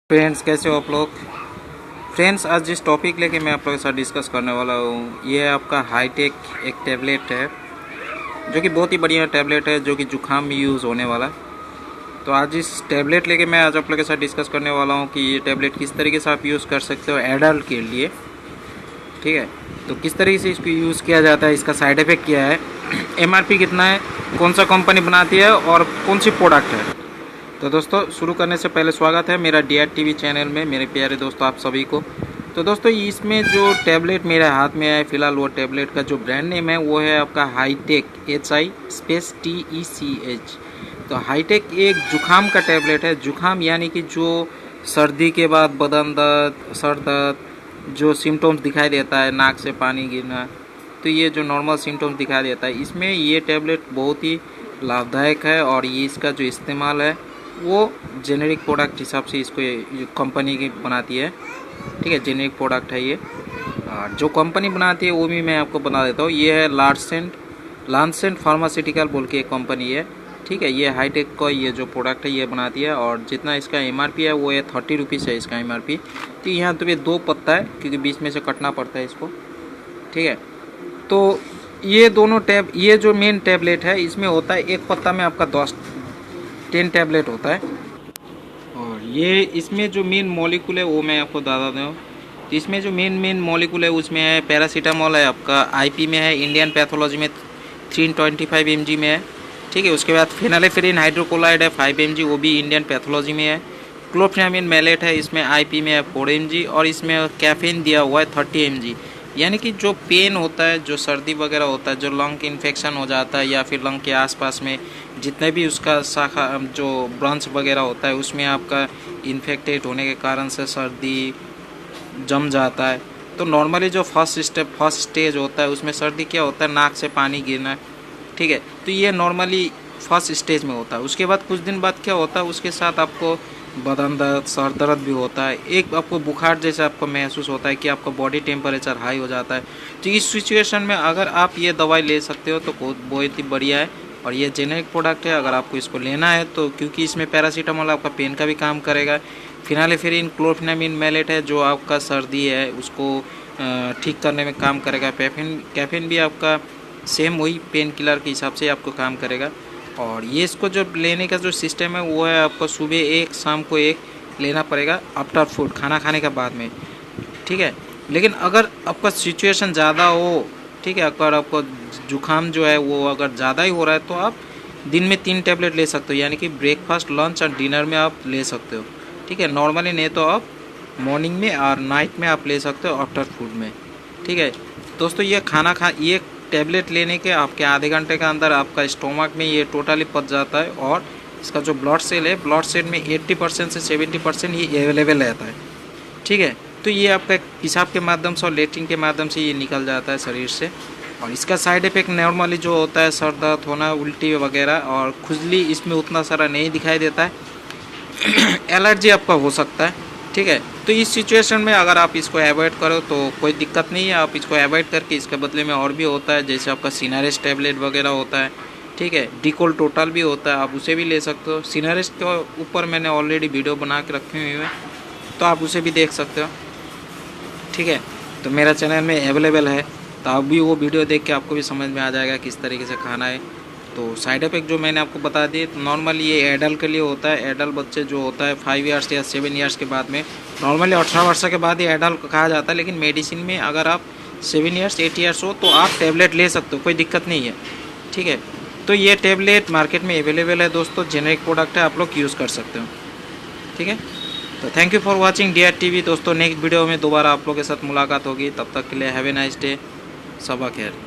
Friends, कैसे हो आप लोग। फ्रेंड्स, आज जिस टॉपिक लेके मैं आप लोगों के साथ डिस्कस करने वाला हूँ, ये है आपका हाईटेक एक टैबलेट है जो कि बहुत ही बढ़िया टैबलेट है, जो कि जुकाम में यूज़ होने वाला है। तो आज इस टैबलेट लेके मैं आज आप लोगों के साथ डिस्कस करने वाला हूँ कि ये टैबलेट किस तरीके से आप यूज़ कर सकते हो एडल्ट के लिए। ठीक है, तो किस तरीके से इसको यूज़ किया जाता है, इसका साइड इफ़ेक्ट क्या है, MRP कितना है, कौन सा कंपनी बनाती है और कौन सी प्रोडक्ट है। तो दोस्तों, शुरू करने से पहले स्वागत है मेरा DRTV चैनल में, मेरे प्यारे दोस्तों आप सभी को। तो दोस्तों, इसमें जो टैबलेट मेरे हाथ में है फ़िलहाल, वो टैबलेट का जो ब्रांड नेम है वो है आपका हाईटेक, HITECH। तो हाईटेक एक जुखाम का टैबलेट है। जुखाम यानी कि जो सर्दी के बाद बदन दर्द, सर दर्द, जो सिम्टम्स दिखाई देता है, नाक से पानी गिरना, तो ये जो नॉर्मल सिम्टम्स दिखाई देता है, इसमें ये टैबलेट बहुत ही लाभदायक है। और ये इसका जो इस्तेमाल है वो जेनेरिक प्रोडक्ट हिसाब से इसको कंपनी की बनाती है। ठीक है, जेनेरिक प्रोडक्ट है ये। और जो कंपनी बनाती है वो भी मैं आपको बता देता हूँ, ये है लांसेंट फार्मास्यूटिकल बोल के एक कंपनी है। ठीक है, ये हाईटेक का ये जो प्रोडक्ट है ये बनाती है। और जितना इसका MRP है वो है 30 रुपीज़ है इसका MRP। तो यहाँ तो ये 2 पत्ता है क्योंकि बीच में से कटना पड़ता है इसको। ठीक है, तो ये जो मेन टैबलेट है इसमें होता है एक पत्ता में आपका 10 टैबलेट होता है। और ये इसमें जो मेन मॉलिक्यूल है वो मैं आपको बता दूँ। तो इसमें जो मेन मॉलिक्यूल है उसमें है पैरासीटामोल है, आपका IP में है, इंडियन पैथोलॉजी में 325 mg में है। ठीक है, उसके बाद फेनालेफ्रिन हाइड्रोक्लोराइड है 5 mg, वो भी इंडियन पैथोलॉजी में है। क्लोफेनामिन मैलेट है, इसमें IP में है 4 mg, और इसमें कैफीन दिया हुआ है 30 mg। यानी कि जो पेन होता है, जो सर्दी वगैरह होता है, जो लंग की इन्फेक्शन हो जाता है या फिर लंग के आसपास में जितने भी उसका शाखा जो ब्रांच वगैरह होता है उसमें आपका इन्फेक्टेड होने के कारण से सर्दी जम जाता है। तो नॉर्मली जो फर्स्ट स्टेज होता है उसमें सर्दी क्या होता है, नाक से पानी गिरना। ठीक है, तो ये नॉर्मली फर्स्ट स्टेज में होता है। उसके बाद कुछ दिन बाद क्या होता है, उसके साथ आपको बदन दर्द, सर दर्द भी होता है, एक आपको बुखार जैसा आपको महसूस होता है कि आपका बॉडी टेम्परेचर हाई हो जाता है। तो इस सिचुएशन में अगर आप ये दवाई ले सकते हो तो बहुत ही बढ़िया है। और ये जेनेरिक प्रोडक्ट है, अगर आपको इसको लेना है तो, क्योंकि इसमें पैरासीटामोल आपका पेन का भी काम करेगा, फिनालेफ्रिन क्लोफेनामिन मैलेट है जो आपका सर्दी है उसको ठीक करने में काम करेगा, कैफीन भी आपका सेम वही पेन किलर के हिसाब से आपको काम करेगा। और ये इसको जो लेने का जो सिस्टम है वो है आपको सुबह एक, शाम को एक लेना पड़ेगा आफ्टर फूड, खाना खाने के बाद में। ठीक है, लेकिन अगर आपका सिचुएशन ज़्यादा हो, ठीक है, अगर आपको जुखाम जो है वो अगर ज़्यादा ही हो रहा है तो आप दिन में 3 टैबलेट ले सकते हो, यानी कि ब्रेकफास्ट, लंच और डिनर में आप ले सकते हो। ठीक है, नॉर्मली नहीं तो आप मॉर्निंग में और नाइट में आप ले सकते हो आफ्टर फूड में। ठीक है दोस्तों, ये टैबलेट लेने के आपके आधे घंटे के अंदर आपका स्टोमक में ये टोटली पच जाता है। और इसका जो ब्लड सेल है, ब्लड सेल में 80% से 70% ये अवेलेबल रहता है। ठीक है, तो ये आपका पेशाब के माध्यम से और लेट्रिन के माध्यम से ये निकल जाता है शरीर से। और इसका साइड इफ़ेक्ट नॉर्मली जो होता है सर दर्द होना, उल्टी वगैरह और खुजली, इसमें उतना सारा नहीं दिखाई देता है। एलर्जी आपका हो सकता है। ठीक है, तो इस सिचुएशन में अगर आप इसको अवॉइड करो तो कोई दिक्कत नहीं है, आप इसको अवॉइड करके इसके बदले में और भी होता है, जैसे आपका सिनारेस्ट टैबलेट वगैरह होता है। ठीक है, डिकोल टोटल भी होता है, आप उसे भी ले सकते हो। सिनारेस्ट के ऊपर मैंने ऑलरेडी वीडियो बना के रखी हुई है, तो आप उसे भी देख सकते हो। ठीक है, तो मेरा चैनल में अवेलेबल है, तो आप भी वो वीडियो देख के आपको भी समझ में आ जाएगा किस तरीके से खाना है। तो साइड इफ़ेक्ट जो मैंने आपको बता दिए, तो नॉर्मली ये एडल्ट के लिए होता है। एडल्ट बच्चे जो होता है 5 ईयर्स या 7 ईयर्स के बाद में, नॉर्मली 18 वर्ष के बाद ये एडल्ट कहा जाता है, लेकिन मेडिसिन में अगर आप 7 ईयर्स 8 ईयर्स हो तो आप टैबलेट ले सकते हो, कोई दिक्कत नहीं है। ठीक है, तो ये टैबलेट मार्केट में अवेलेबल है दोस्तों, जेनेरिक प्रोडक्ट है, आप लोग यूज़ कर सकते हो। ठीक है, तो thank you for watching DRTV दोस्तों। नेक्स्ट वीडियो में दोबारा आप लोगों के साथ मुलाकात होगी, तब तक के लिए हैव ए नाइस डे, सबा खैर।